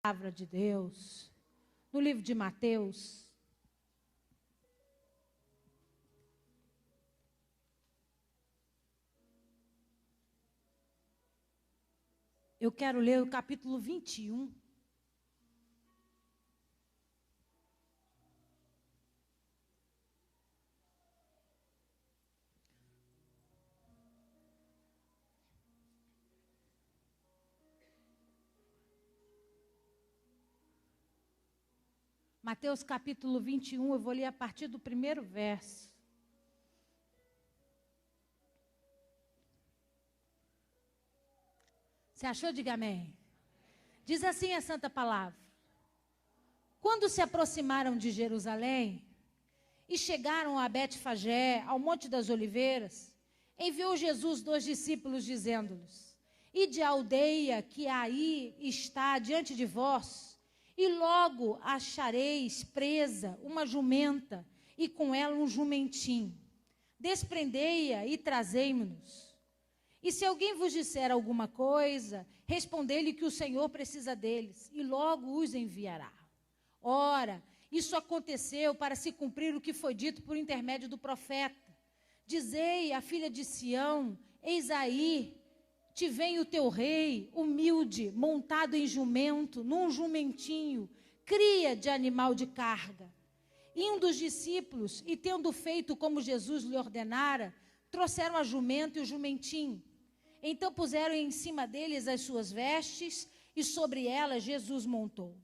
Palavra de Deus, no livro de Mateus. Eu quero ler o capítulo 21. Mateus capítulo 21, eu vou ler a partir do primeiro verso. Você achou? Diga amém. Diz assim a santa palavra. Quando se aproximaram de Jerusalém e chegaram a Betfagé, ao Monte das Oliveiras, enviou Jesus 2 discípulos, dizendo-lhes: Ide à aldeia que aí está diante de vós, e logo achareis presa uma jumenta, e com ela um jumentinho. Desprendei-a e trazei-mo-nos. E se alguém vos disser alguma coisa, respondei-lhe que o Senhor precisa deles, e logo os enviará. Ora, isso aconteceu para se cumprir o que foi dito por intermédio do profeta. Dizei à filha de Sião: eis aí, te vem o teu rei, humilde, montado em jumento, num jumentinho, cria de animal de carga. E um dos discípulos, e tendo feito como Jesus lhe ordenara, trouxeram a jumento e o jumentinho. Então puseram em cima deles as suas vestes, e sobre elas Jesus montou.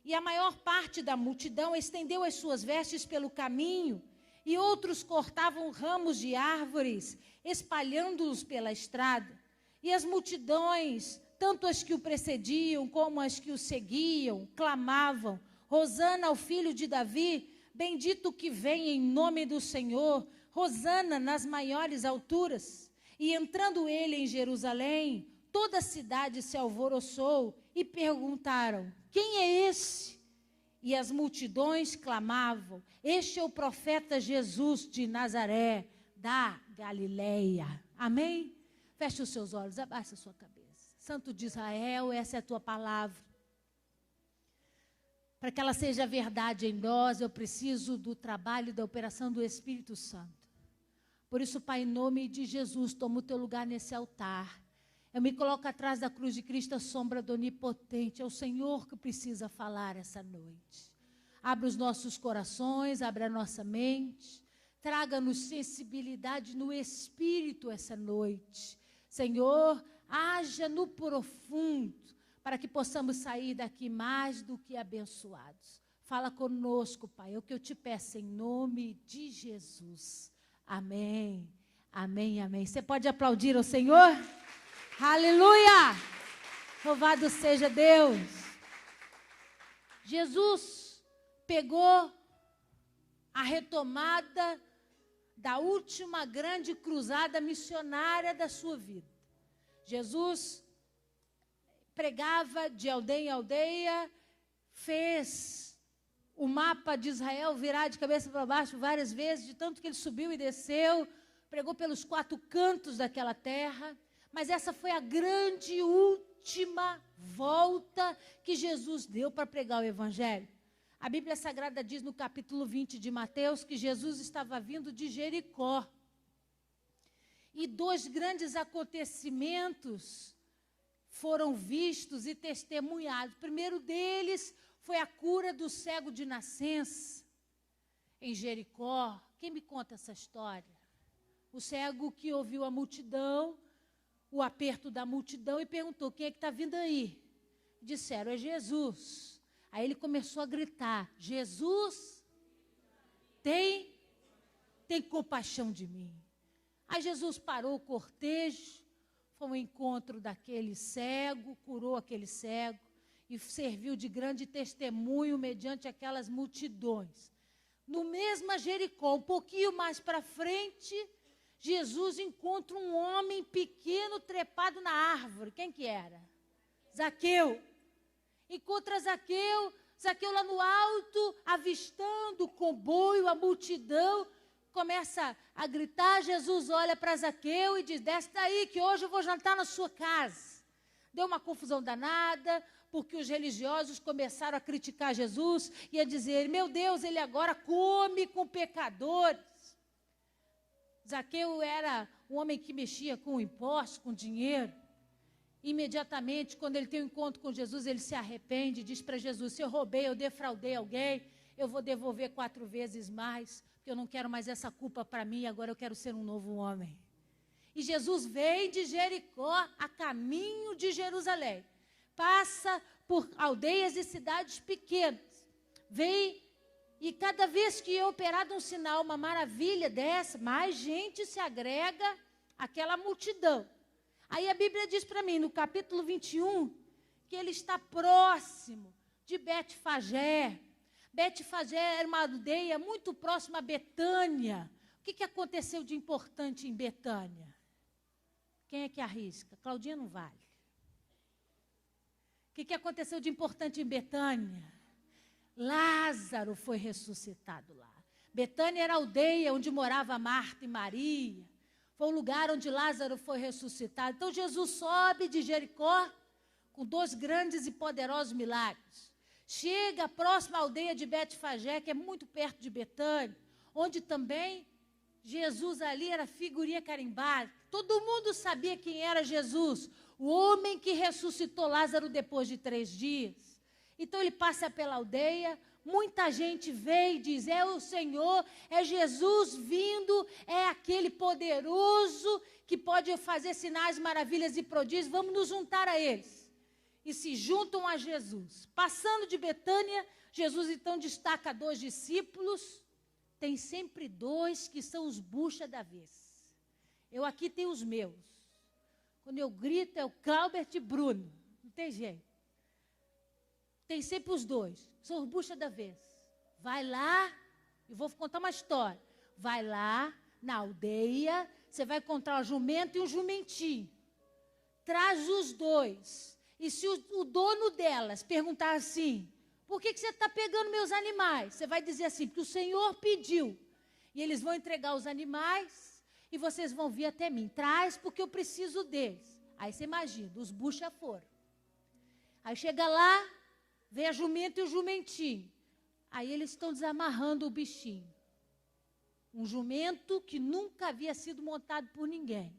E a maior parte da multidão estendeu as suas vestes pelo caminho, e outros cortavam ramos de árvores, espalhando-os pela estrada. E as multidões, tanto as que o precediam como as que o seguiam, clamavam: Hosana ao filho de Davi, bendito que vem em nome do Senhor, Hosana nas maiores alturas. E entrando ele em Jerusalém, toda a cidade se alvoroçou e perguntaram: quem é esse? E as multidões clamavam: este é o profeta Jesus de Nazaré, da Galileia. Amém? Feche os seus olhos, abaixe a sua cabeça. Santo de Israel, essa é a tua palavra. Para que ela seja verdade em nós, eu preciso do trabalho e da operação do Espírito Santo. Por isso, Pai, em nome de Jesus, toma o teu lugar nesse altar. Eu me coloco atrás da cruz de Cristo, a sombra do Onipotente. É o Senhor que precisa falar essa noite. Abre os nossos corações, abre a nossa mente. Traga-nos sensibilidade no Espírito essa noite. Senhor, haja no profundo, para que possamos sair daqui mais do que abençoados. Fala conosco, Pai, é o que eu te peço em nome de Jesus. Amém, amém, amém. Você pode aplaudir ao Senhor? Aleluia! Louvado seja Deus. Jesus pegou a retomada da última grande cruzada missionária da sua vida. Jesus pregava de aldeia em aldeia, fez o mapa de Israel virar de cabeça para baixo várias vezes, de tanto que ele subiu e desceu, pregou pelos 4 cantos daquela terra, mas essa foi a grande última volta que Jesus deu para pregar o Evangelho. A Bíblia Sagrada diz no capítulo 20 de Mateus que Jesus estava vindo de Jericó. E 2 grandes acontecimentos foram vistos e testemunhados. O primeiro deles foi a cura do cego de nascença em Jericó. Quem me conta essa história? O cego que ouviu a multidão, o aperto da multidão e perguntou: quem é que está vindo aí? Disseram: é Jesus. Aí ele começou a gritar: Jesus, tem compaixão de mim. Aí Jesus parou o cortejo, foi ao encontro daquele cego, curou aquele cego e serviu de grande testemunho mediante aquelas multidões. No mesmo Jericó, um pouquinho mais para frente, Jesus encontra um homem pequeno trepado na árvore. Quem que era? Zaqueu. Encontra Zaqueu lá no alto, avistando o comboio, a multidão, começa a gritar. Jesus olha para Zaqueu e diz: desce daí que hoje eu vou jantar na sua casa. Deu uma confusão danada, porque os religiosos começaram a criticar Jesus e a dizer, meu Deus, ele agora come com pecadores. Zaqueu era um homem que mexia com impostos, com dinheiro. Imediatamente, quando ele tem um encontro com Jesus, ele se arrepende, diz para Jesus, se eu roubei, eu defraudei alguém, eu vou devolver 4 vezes mais, porque eu não quero mais essa culpa para mim, agora eu quero ser um novo homem. E Jesus vem de Jericó a caminho de Jerusalém. Passa por aldeias e cidades pequenas. Vem e cada vez que é operado um sinal, uma maravilha dessa, mais gente se agrega àquela multidão. Aí a Bíblia diz para mim, no capítulo 21, que ele está próximo de Betfagé. Betfagé era uma aldeia muito próxima a Betânia. O que aconteceu de importante em Betânia? Quem é que arrisca? Claudinha não vale. O que aconteceu de importante em Betânia? Lázaro foi ressuscitado lá. Betânia era a aldeia onde morava Marta e Maria. Foi o lugar onde Lázaro foi ressuscitado. Então Jesus sobe de Jericó com 2 grandes e poderosos milagres. Chega próximo à aldeia de Betfagé, que é muito perto de Betânia, onde também Jesus ali era figurinha carimbada. Todo mundo sabia quem era Jesus, o homem que ressuscitou Lázaro depois de 3 dias. Então ele passa pela aldeia, muita gente vê e diz, é o Senhor, é Jesus vindo, é aquele poderoso que pode fazer sinais, maravilhas e prodígios, vamos nos juntar a eles. E se juntam a Jesus. Passando de Betânia, Jesus então destaca 2 discípulos, tem sempre 2 que são os bucha da vez. Eu aqui tenho os meus. Quando eu grito é o Claubert e Bruno. Não tem jeito. Tem sempre os 2. São os bucha da vez. Vai lá, eu vou contar uma história. Vai lá na aldeia, você vai encontrar um jumento e um jumentinho. Traz os 2. E se o dono delas perguntar assim, por que você está pegando meus animais? Você vai dizer assim, porque o Senhor pediu. E eles vão entregar os animais e vocês vão vir até mim. Traz porque eu preciso deles. Aí você imagina, os bucha foram. Aí chega lá, vem a jumenta e o jumentinho. Aí eles estão desamarrando o bichinho. Um jumento que nunca havia sido montado por ninguém.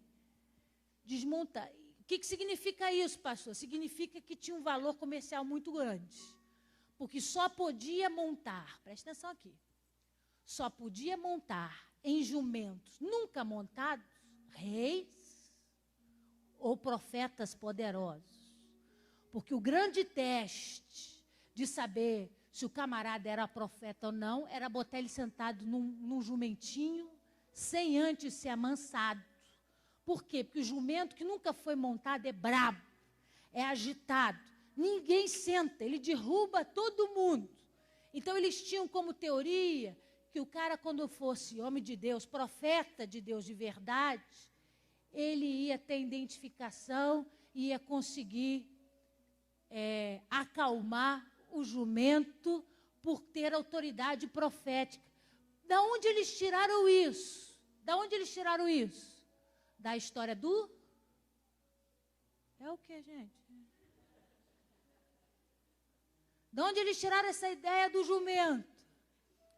Desmonta. O que significa isso, pastor? Significa que tinha um valor comercial muito grande. Porque só podia montar, presta atenção aqui, só podia montar em jumentos nunca montados, reis ou profetas poderosos. Porque o grande teste de saber se o camarada era profeta ou não, era botar ele sentado num jumentinho, sem antes ser amansado. Por quê? Porque o jumento que nunca foi montado é brabo, é agitado. Ninguém senta, ele derruba todo mundo. Então eles tinham como teoria que o cara, quando fosse homem de Deus, profeta de Deus de verdade, ele ia ter identificação, ia conseguir acalmar o jumento por ter autoridade profética. Da onde eles tiraram isso? Da onde eles tiraram isso? Da história do... É o que, gente? De onde eles tiraram essa ideia do jumento?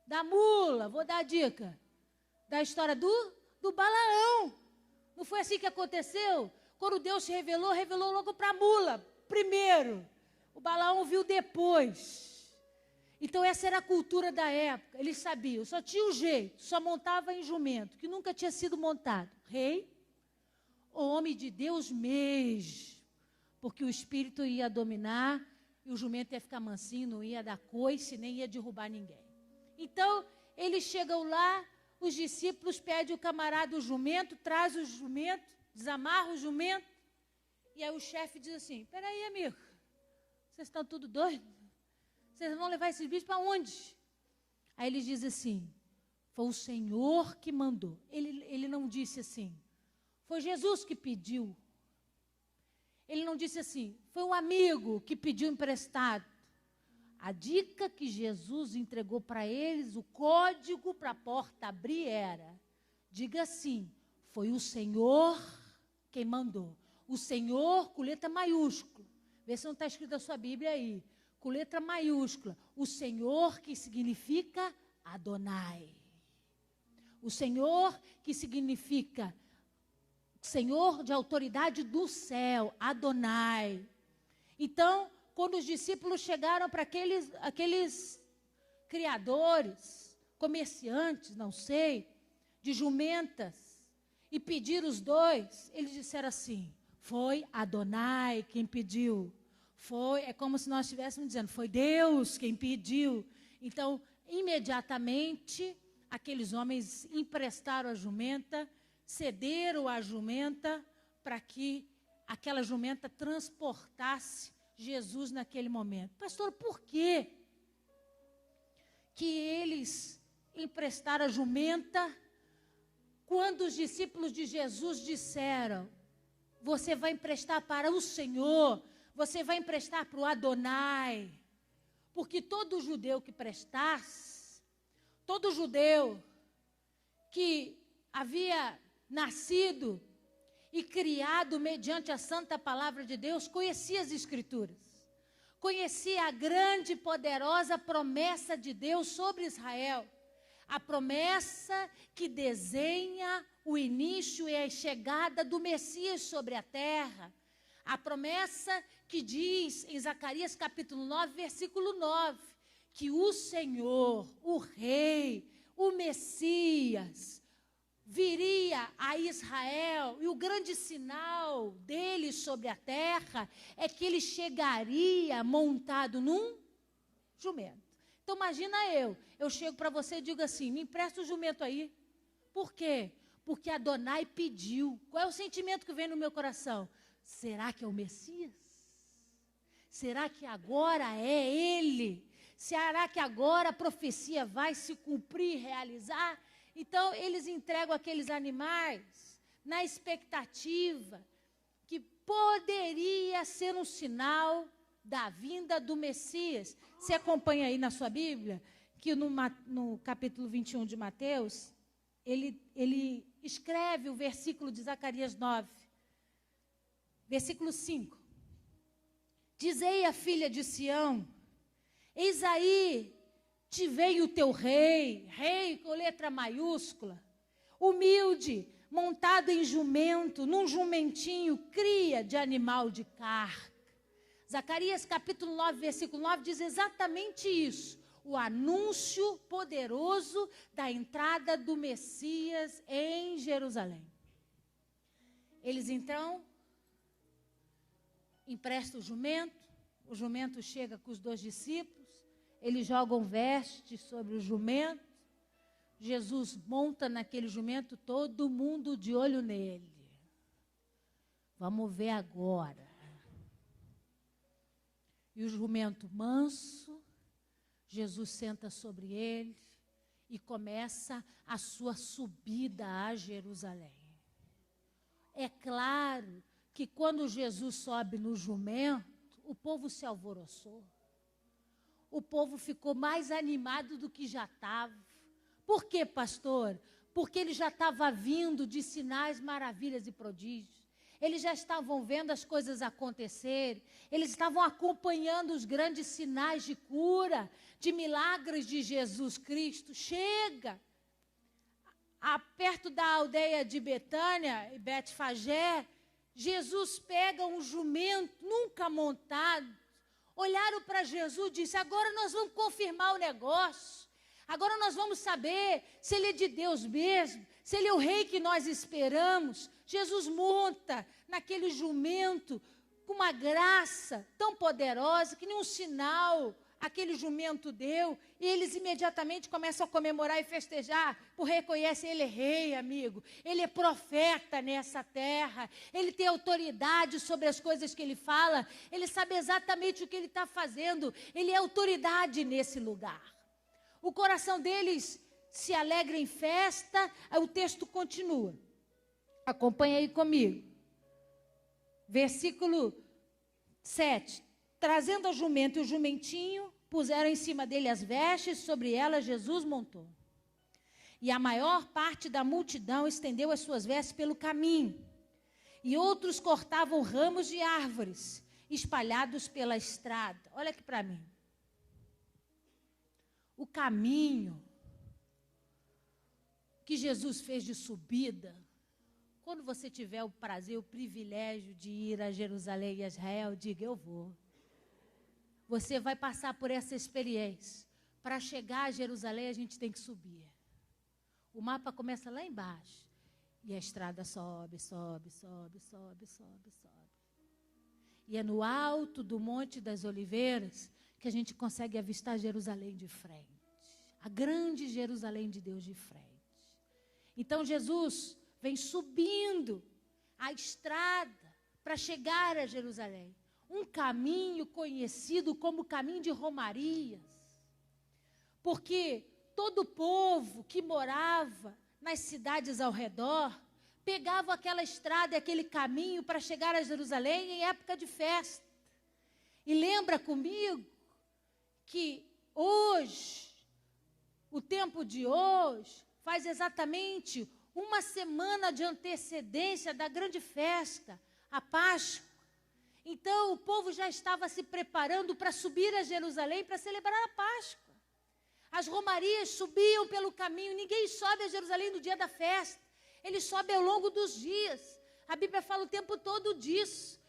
Da mula, vou dar a dica. Da história do Balaão. Não foi assim que aconteceu? Quando Deus se revelou, revelou logo para a mula, primeiro. O Balaão viu depois. Então essa era a cultura da época. Eles sabiam, só tinha um jeito, só montava em jumento, que nunca tinha sido montado. Rei ou homem de Deus mesmo. Porque o espírito ia dominar e o jumento ia ficar mansinho, não ia dar coice, nem ia derrubar ninguém. Então, eles chegam lá, os discípulos pedem o camarada o jumento, traz o jumento, desamarra o jumento. E aí o chefe diz assim, peraí, amigo, vocês estão tudo doidos? Vocês vão levar esses bichos para onde? Aí ele diz assim, foi o Senhor que mandou. Ele não disse assim, foi Jesus que pediu. Ele não disse assim, foi um amigo que pediu emprestado. A dica que Jesus entregou para eles, o código para a porta abrir era, diga assim, foi o Senhor quem mandou. O Senhor, com letra maiúscula, Vê se não está escrito na sua Bíblia aí. Com letra maiúscula. O Senhor que significa Adonai. O Senhor que significa Senhor de autoridade do céu. Adonai. Então, quando os discípulos chegaram para aqueles criadores, comerciantes, não sei, de jumentas, e pediram os dois, eles disseram assim, foi Adonai quem pediu. É como se nós estivéssemos dizendo, foi Deus quem pediu. Então, imediatamente, aqueles homens emprestaram a jumenta, cederam a jumenta para que aquela jumenta transportasse Jesus naquele momento. Pastor, por quê que eles emprestaram a jumenta quando os discípulos de Jesus disseram, você vai emprestar para o Senhor, você vai emprestar para o Adonai, porque todo judeu que prestasse, todo judeu que havia nascido e criado mediante a santa palavra de Deus, conhecia as Escrituras. Conhecia a grande e poderosa promessa de Deus sobre Israel. A promessa que desenha o início e a chegada do Messias sobre a terra. A promessa que diz em Zacarias capítulo 9, versículo 9, que o Senhor, o Rei, o Messias, viria a Israel, e o grande sinal dele sobre a terra é que ele chegaria montado num jumento. Então imagina eu chego para você e digo assim, me empresta o jumento aí. Por quê? Porque Adonai pediu. Qual é o sentimento que vem no meu coração? Será que é o Messias? Será que agora é ele? Será que agora a profecia vai se cumprir, realizar? Então, eles entregam aqueles animais na expectativa que poderia ser um sinal da vinda do Messias. Você acompanha aí na sua Bíblia, que no capítulo 21 de Mateus, ele escreve o versículo de Zacarias 9, versículo 5. Dizei à filha de Sião, eis aí, te veio o teu rei com letra maiúscula, humilde, montado em jumento, num jumentinho, cria de animal de carga. Zacarias capítulo 9, versículo 9 diz exatamente isso. O anúncio poderoso da entrada do Messias em Jerusalém. Eles então emprestam o jumento chega com os dois discípulos, eles jogam vestes sobre o jumento, Jesus monta naquele jumento, todo mundo de olho nele. Vamos ver agora. E o jumento manso, Jesus senta sobre ele e começa a sua subida a Jerusalém. É claro que quando Jesus sobe no jumento, o povo se alvoroçou. O povo ficou mais animado do que já estava. Por quê, pastor? Porque ele já estava vindo de sinais, maravilhas e prodígios. Eles já estavam vendo as coisas acontecerem. Eles estavam acompanhando os grandes sinais de cura, de milagres de Jesus Cristo. Chega! Perto da aldeia de Betânia e Betfagé, Jesus pega um jumento nunca montado. Olharam para Jesus e disse, agora nós vamos confirmar o negócio. Agora nós vamos saber se ele é de Deus mesmo, se ele é o rei que nós esperamos. Jesus monta naquele jumento com uma graça tão poderosa que nenhum sinal aquele jumento deu. E eles imediatamente começam a comemorar e festejar, por reconhecer ele é rei, amigo. Ele é profeta nessa terra. Ele tem autoridade sobre as coisas que ele fala. Ele sabe exatamente o que ele está fazendo. Ele é autoridade nesse lugar. O coração deles se alegra em festa. O texto continua. Acompanha aí comigo. Versículo 7. Trazendo a jumenta e o jumentinho, puseram em cima dele as vestes, sobre elas Jesus montou. E a maior parte da multidão estendeu as suas vestes pelo caminho. E outros cortavam ramos de árvores espalhados pela estrada. Olha aqui para mim. O caminho que Jesus fez de subida, quando você tiver o prazer, o privilégio de ir a Jerusalém e a Israel, diga, eu vou. Você vai passar por essa experiência. Para chegar a Jerusalém, a gente tem que subir. O mapa começa lá embaixo. E a estrada sobe, sobe, sobe, sobe, sobe, sobe. E é no alto do Monte das Oliveiras que a gente consegue avistar Jerusalém de frente. A grande Jerusalém de Deus de frente. Então Jesus vem subindo a estrada para chegar a Jerusalém. Um caminho conhecido como caminho de romarias. Porque todo o povo que morava nas cidades ao redor pegava aquela estrada e aquele caminho para chegar a Jerusalém em época de festa. E lembra comigo que hoje, o tempo de hoje, faz exatamente uma semana de antecedência da grande festa, a Páscoa. Então, o povo já estava se preparando para subir a Jerusalém para celebrar a Páscoa. As romarias subiam pelo caminho, ninguém sobe a Jerusalém no dia da festa. Ele sobe ao longo dos dias. A Bíblia fala o tempo todo disso.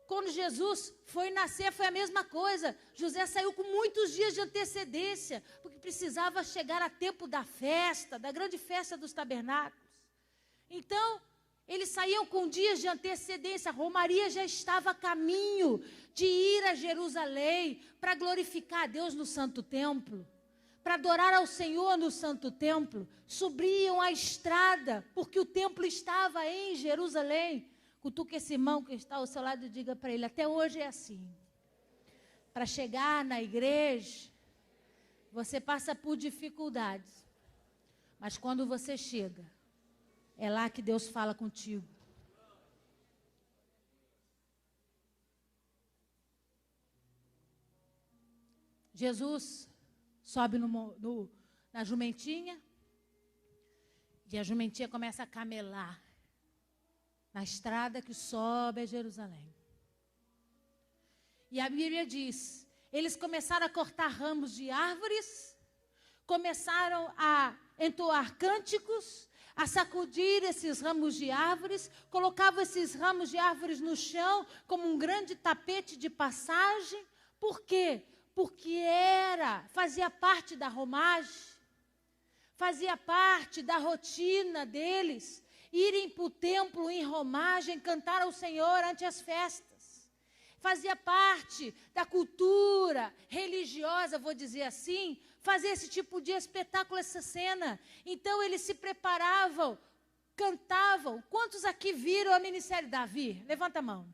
Quando Jesus foi nascer, foi a mesma coisa. José saiu com muitos dias de antecedência, porque precisava chegar a tempo da festa, da grande festa dos tabernáculos. Então, eles saíam com dias de antecedência. A romaria já estava a caminho de ir a Jerusalém para glorificar a Deus no Santo Templo. Para adorar ao Senhor no Santo Templo, subiam a estrada, porque o templo estava em Jerusalém. Cutuque esse irmão que está ao seu lado e diga para ele, até hoje é assim. Para chegar na igreja, você passa por dificuldades. Mas quando você chega, é lá que Deus fala contigo. Jesus sobe na jumentinha, e a jumentinha começa a camelar na estrada que sobe a Jerusalém. E a Bíblia diz, eles começaram a cortar ramos de árvores, começaram a entoar cânticos, a sacudir esses ramos de árvores, colocavam esses ramos de árvores no chão como um grande tapete de passagem. Por quê? Porque fazia parte da romagem, fazia parte da rotina deles, irem para o templo em romagem, cantar ao Senhor ante as festas. Fazia parte da cultura religiosa, vou dizer assim, fazer esse tipo de espetáculo, essa cena. Então eles se preparavam, cantavam. Quantos aqui viram a minissérie Davi? Levanta a mão.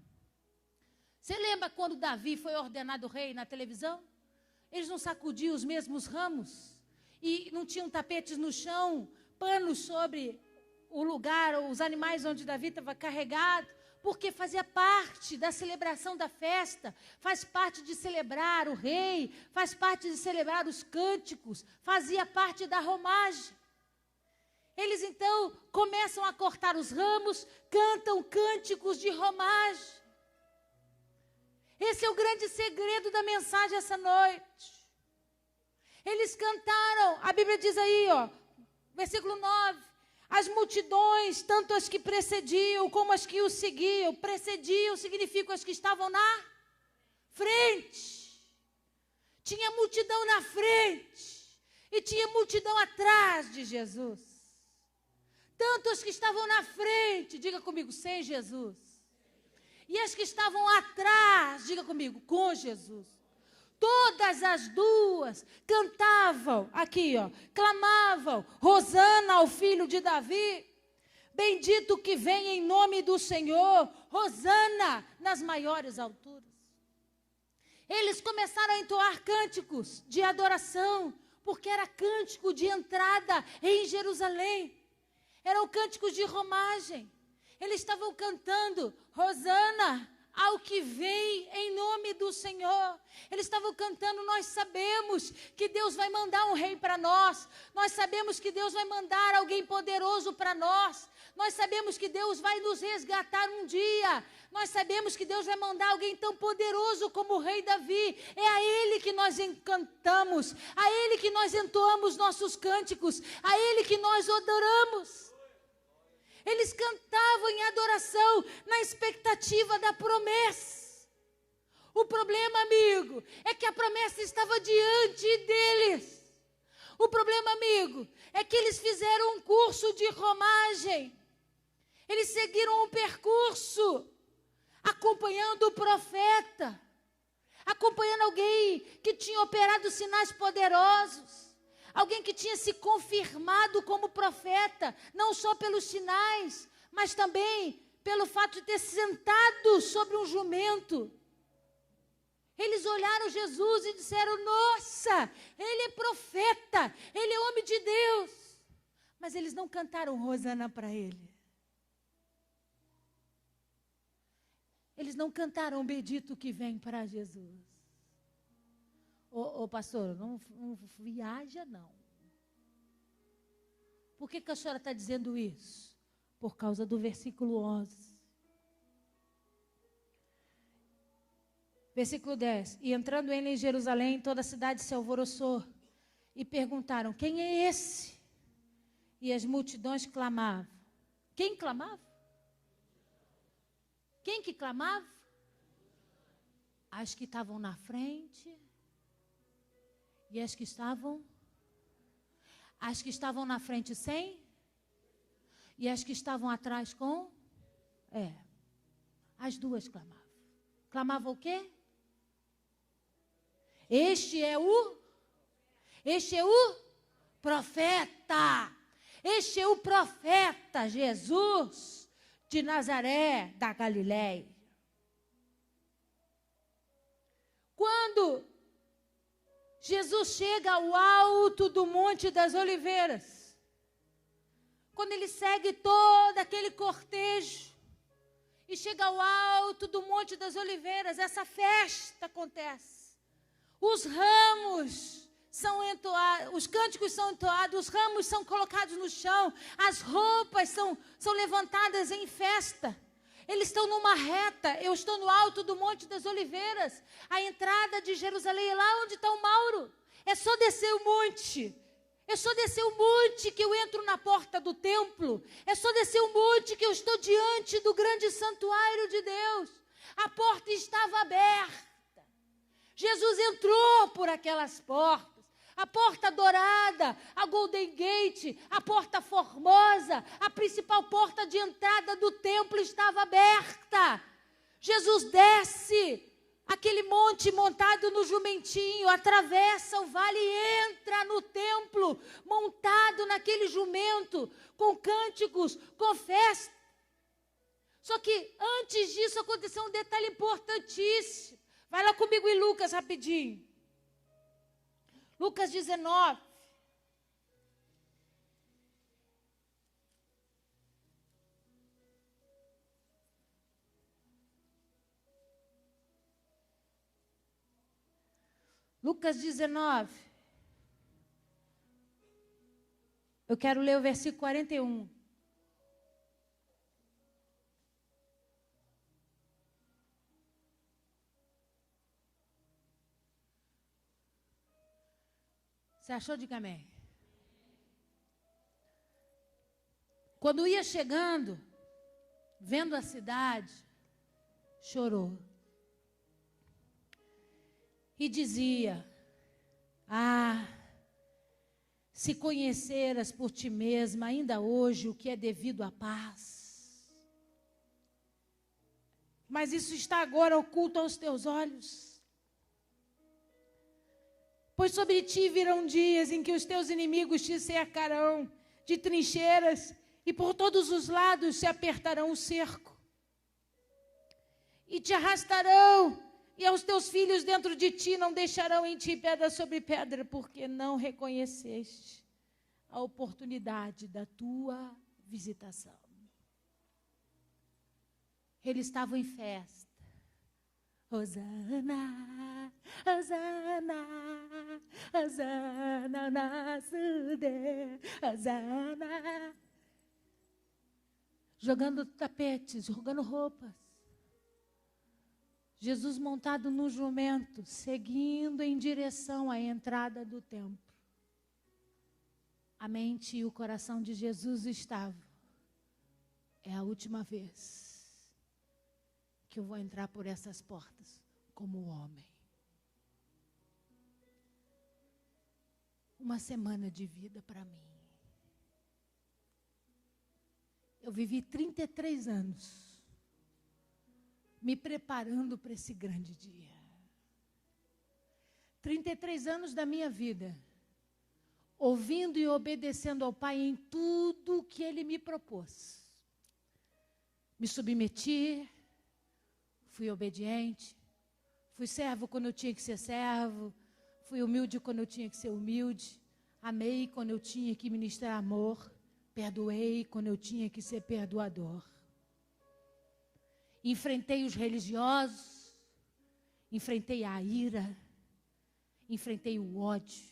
Você lembra quando Davi foi ordenado rei na televisão? Eles não sacudiam os mesmos ramos? E não tinham tapetes no chão, panos sobre o lugar, os animais onde Davi estava carregado? Porque fazia parte da celebração da festa, faz parte de celebrar o rei, faz parte de celebrar os cânticos, fazia parte da romagem. Eles então começam a cortar os ramos, cantam cânticos de romagem. Esse é o grande segredo da mensagem essa noite. Eles cantaram, a Bíblia diz aí, versículo 9. As multidões, tanto as que precediam como as que o seguiam. Precediam significa as que estavam na frente. Tinha multidão na frente e tinha multidão atrás de Jesus. Tanto as que estavam na frente, diga comigo, sem Jesus. E as que estavam atrás, diga comigo, com Jesus. Todas as duas cantavam, aqui clamavam, Hosana ao filho de Davi, bendito que vem em nome do Senhor, Hosana nas maiores alturas. Eles começaram a entoar cânticos de adoração, porque era cântico de entrada em Jerusalém, eram cânticos de romagem. Eles estavam cantando, Hosana ao que vem em nome do Senhor. Eles estavam cantando, nós sabemos que Deus vai mandar um rei para nós. Nós sabemos que Deus vai mandar alguém poderoso para nós. Nós sabemos que Deus vai nos resgatar um dia. Nós sabemos que Deus vai mandar alguém tão poderoso como o rei Davi. É a Ele que nós encantamos, a Ele que nós entoamos nossos cânticos, a Ele que nós adoramos. Eles cantavam em adoração, na expectativa da promessa. O problema, amigo, é que a promessa estava diante deles. O problema, amigo, é que eles fizeram um curso de romagem. Eles seguiram um percurso, acompanhando o profeta, acompanhando alguém que tinha operado sinais poderosos, alguém que tinha se confirmado como profeta, não só pelos sinais, mas também pelo fato de ter sentado sobre um jumento. Eles olharam Jesus e disseram: nossa, ele é profeta, ele é homem de Deus. Mas eles não cantaram Hosana para ele. Eles não cantaram bendito que vem para Jesus. Ô pastor, não viaja não. Por que a senhora está dizendo isso? Por causa do versículo 11. Versículo 10. E entrando ele em Jerusalém, toda a cidade se alvoroçou. E perguntaram: quem é esse? E as multidões clamavam. Quem clamava? Quem que clamava? As que estavam na frente e as que estavam na frente sem e as que estavam atrás com as duas clamavam. Clamavam o quê? Este é o profeta. Este é o profeta Jesus de Nazaré da Galileia. Quando Jesus chega ao alto do Monte das Oliveiras, quando ele segue todo aquele cortejo e chega ao alto do Monte das Oliveiras, essa festa acontece. Os ramos são entoados, os cânticos são entoados, os ramos são colocados no chão, as roupas são levantadas em festa. Eles estão numa reta, eu estou no alto do Monte das Oliveiras. A entrada de Jerusalém é lá onde está o Mauro. É só descer o monte. É só descer o monte que eu entro na porta do templo. É só descer o monte que eu estou diante do grande santuário de Deus. A porta estava aberta. Jesus entrou por aquelas portas. A porta dourada, a Golden Gate, a porta formosa, a principal porta de entrada do templo estava aberta. Jesus desce aquele monte montado no jumentinho, atravessa o vale e entra no templo, montado naquele jumento, com cânticos, com festa. Só que antes disso aconteceu um detalhe importantíssimo. Vai lá comigo em Lucas rapidinho. Lucas 19. Lucas 19. Eu quero ler o versículo 41. Você achou? Diga amém. Quando ia chegando, vendo a cidade, chorou. E dizia: ah, se conheceras por ti mesma ainda hoje o que é devido à paz. Mas isso está agora oculto aos teus olhos. Pois sobre ti virão dias em que os teus inimigos te cercarão de trincheiras e por todos os lados se apertarão o cerco. E te arrastarão, e aos teus filhos dentro de ti não deixarão em ti pedra sobre pedra, porque não reconheceste a oportunidade da tua visitação. Eles estavam em festa. Hosana, Hosana, Hosana na Sude, Hosana. jogando tapetes, jogando roupas. Jesus montado no jumento, seguindo em direção à entrada do templo. A mente e o coração de Jesus estavam: é a última vez que eu vou entrar por essas portas como homem. Uma semana de vida para mim. Eu vivi 33 anos me preparando para esse grande dia. 33 anos da minha vida, ouvindo e obedecendo ao Pai em tudo que Ele me propôs. Me submeti, fui obediente, fui servo quando eu tinha que ser servo, fui humilde quando eu tinha que ser humilde, amei quando eu tinha que ministrar amor, perdoei quando eu tinha que ser perdoador. Enfrentei os religiosos, enfrentei a ira, enfrentei o ódio,